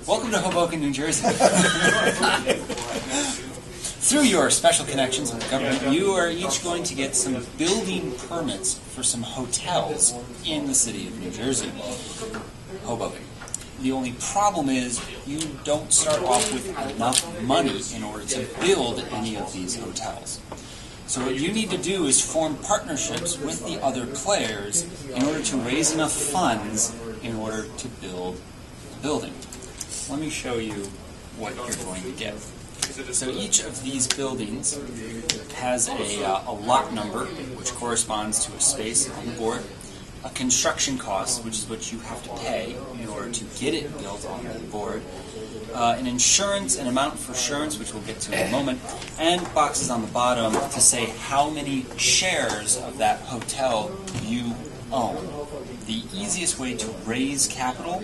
Welcome to Hoboken, New Jersey. Through your special connections with the government, you are each going to get some building permits for some hotels in the city of New Jersey, Hoboken. The only problem is you don't start off with enough money in order to build any of these hotels. So what you need to do is form partnerships with the other players in order to raise enough funds in order to build the building. Let me show you what you're going to get. So each of these buildings has a lot number, which corresponds to a space on the board, a construction cost, which is what you have to pay in order to get it built on the board, an amount for insurance, which we'll get to in a moment, and boxes on the bottom to say how many shares of that hotel you own. The easiest way to raise capital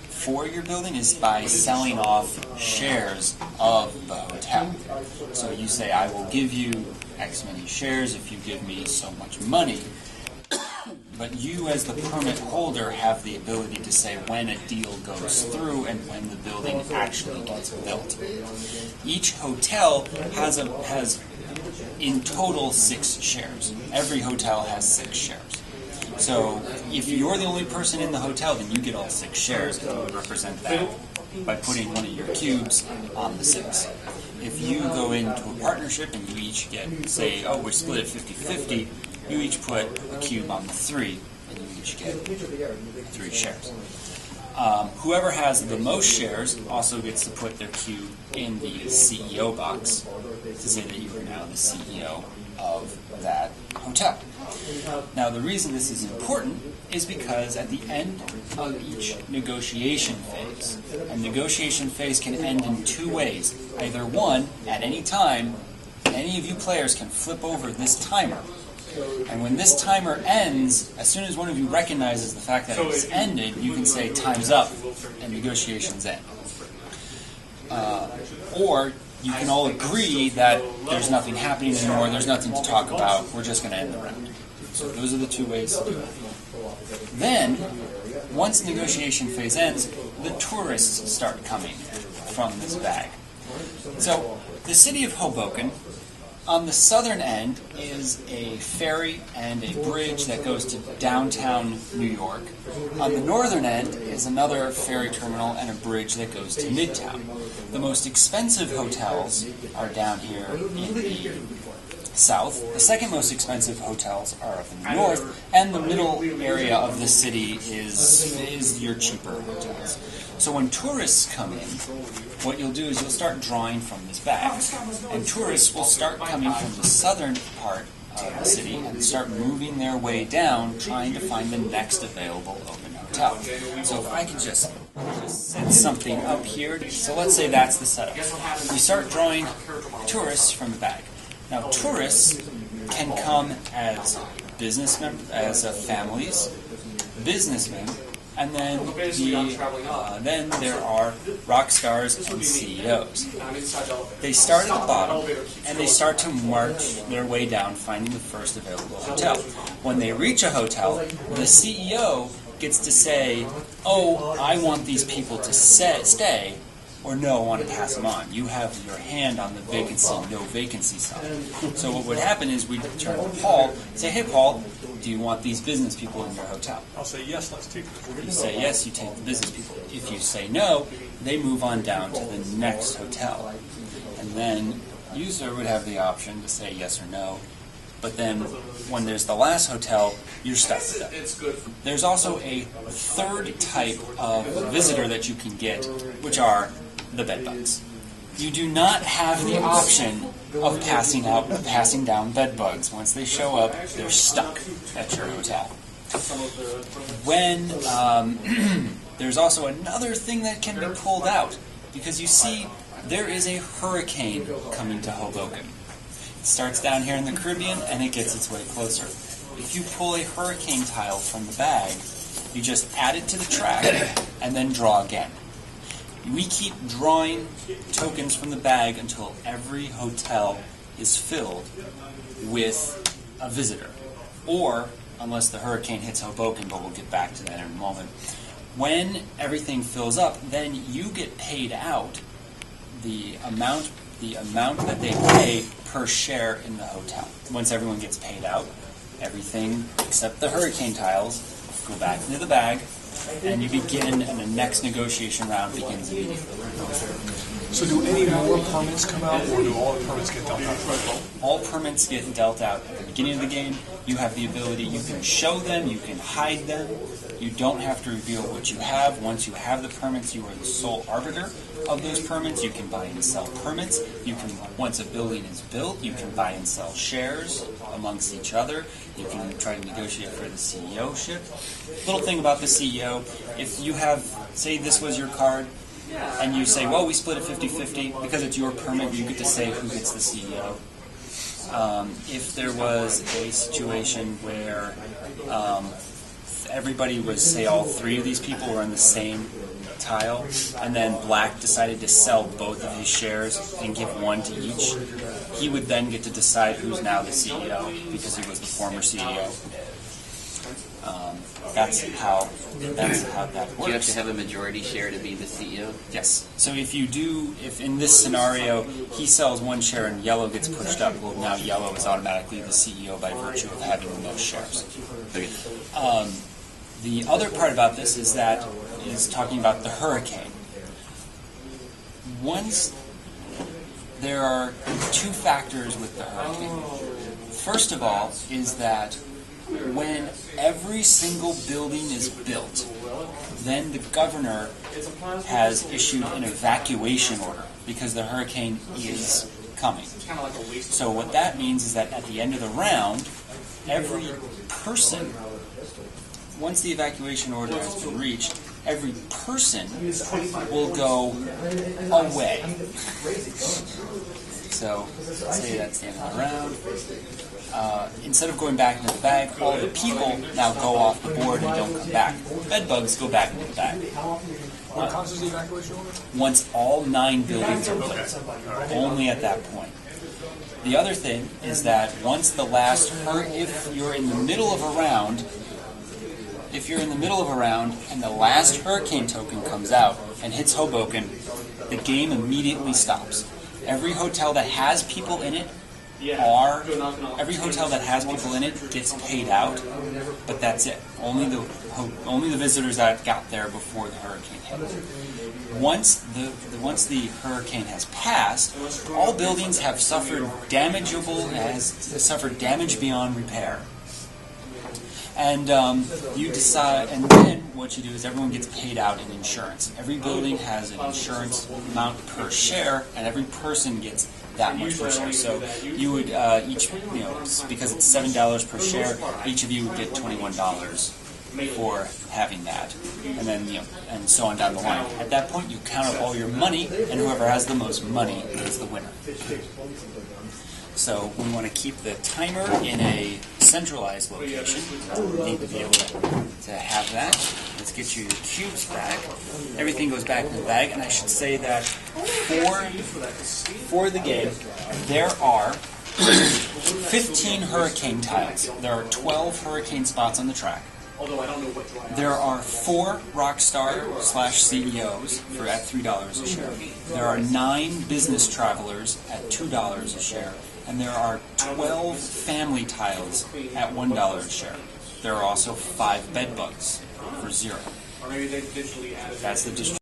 for your building is by selling off shares of the hotel. So you say, I will give you X many shares if you give me so much money. But you, as the permit holder, have the ability to say when a deal goes through and when the building actually gets built. Each hotel has in total 6 shares. Every hotel has 6 shares. So if you're the only person in the hotel, then you get all 6 shares, and you would represent that by putting one of your cubes on the 6. If you go into a partnership and you each get, say, we split it 50-50, you each put a cube on the 3, and you each get 3 shares. Whoever has the most shares also gets to put their cube in the CEO box to say that you are now the CEO of that hotel. Now, the reason this is important is because at the end of each negotiation phase, a negotiation phase can end in 2 ways. Either one, at any time, any of you players can flip over this timer. And when this timer ends, as soon as one of you recognizes the fact that it's ended, you can say, time's up, and negotiations end. Or you can all agree that there's nothing happening anymore, there's nothing to talk about, we're just going to end the round. So those are the 2 ways to do it. Then, once the negotiation phase ends, the tourists start coming from this bag. So, the city of Hoboken, on the southern end is a ferry and a bridge that goes to downtown New York. On the northern end is another ferry terminal and a bridge that goes to Midtown. The most expensive hotels are down here in the south. The second most expensive hotels are up in the north, and the middle area of the city is your cheaper hotels. So when tourists come in, what you'll do is you'll start drawing from this bag, and tourists will start coming from the southern part of the city and start moving their way down, trying to find the next available open hotel. So if I could just set something up here, so let's say that's the setup. We start drawing tourists from the bag. Now, tourists can come as businessmen, as families, businessmen, and then there are rock stars and CEOs. They start at the bottom, and they start to march their way down, finding the first available hotel. When they reach a hotel, the CEO gets to say, I want these people to stay, or no, I want to pass them on. You have your hand on the vacancy, no vacancy sign. So what would happen is we'd turn to Paul and say, hey, Paul, do you want these business people in your hotel? I'll say yes, let's take them. You say yes, you take the business people. If you say no, they move on down to the next hotel. And then you, sir, would have the option to say yes or no. But then when there's the last hotel, you're stuck with them. There's also a third type of visitor that you can get, which are the bedbugs. You do not have the option of passing down bedbugs. Once they show up, they're stuck at your hotel. When there's also another thing that can be pulled out, because you see, there is a hurricane coming to Hoboken. It starts down here in the Caribbean, and it gets its way closer. If you pull a hurricane tile from the bag, you just add it to the track, and then draw again. We keep drawing tokens from the bag until every hotel is filled with a visitor. Or, unless the hurricane hits Hoboken, but we'll get back to that in a moment, When everything fills up, then you get paid out the amount that they pay per share in the hotel. Once everyone gets paid out, everything except the hurricane tiles go back into the bag, and you begin, and the next negotiation round begins immediately. So do any more permits come out, or do all the permits get dealt out? All permits get dealt out at the beginning of the game. You have the ability, you can show them, you can hide them. You don't have to reveal what you have. Once you have the permits, you are the sole arbiter of those permits. You can buy and sell permits. You can, once a building is built, you can buy and sell shares amongst each other. You can try to negotiate for the CEO-ship. Little thing about the CEO, if you have, say this was your card, and you say, well, we split it 50-50, because it's your permit, you get to say who gets the CEO. If there was a situation where everybody was, say all three of these people were in the same tile, and then Black decided to sell both of his shares and give one to each, he would then get to decide who's now the CEO, because he was the former CEO. That's how that works. Do you have to have a majority share to be the CEO? Yes. So if in this scenario he sells one share and Yellow gets pushed up, well, now Yellow is automatically the CEO by virtue of having the most shares. Okay. The other part about this is talking about the hurricane. There are two factors with the hurricane. First of all is that when every single building is built, then the governor has issued an evacuation order because the hurricane is coming. So what that means is that at the end of the round, every person, once the evacuation order has been reached, every person will go away. So, say that's the end of the round. Instead of going back into the bag, all the people now go off the board and don't come back. Bed bugs go back into the bag. What causes the evacuation order? Once all 9 buildings are built. Only at that point. The other thing is that once the last, if you're in the middle of a round, and the last hurricane token comes out and hits Hoboken, the game immediately stops. Every hotel that has people in it gets paid out, but that's it. Only the visitors that got there before the hurricane hit. Once the hurricane has passed, all buildings have suffered damage beyond repair. And you decide, and then what you do is everyone gets paid out in insurance. Every building has an insurance amount per share, and every person gets that much per share. So you would each, because it's $7 per share, each of you would get $21 for having that, and then and so on down the line. At that point, you count up all your money, and whoever has the most money is the winner. So we want to keep the timer in a centralized location. We need to be able to have that. Let's get you your cubes back. Everything goes back in the bag, and I should say that for the game, there are 15 hurricane tiles. There are 12 hurricane spots on the track. There are 4 Rockstar/CEOs at $3 a share. There are 9 business travelers at $2 a share. And there are 12 family tiles at $1 a share. There are also 5 bed bugs for $0. That's the distribution.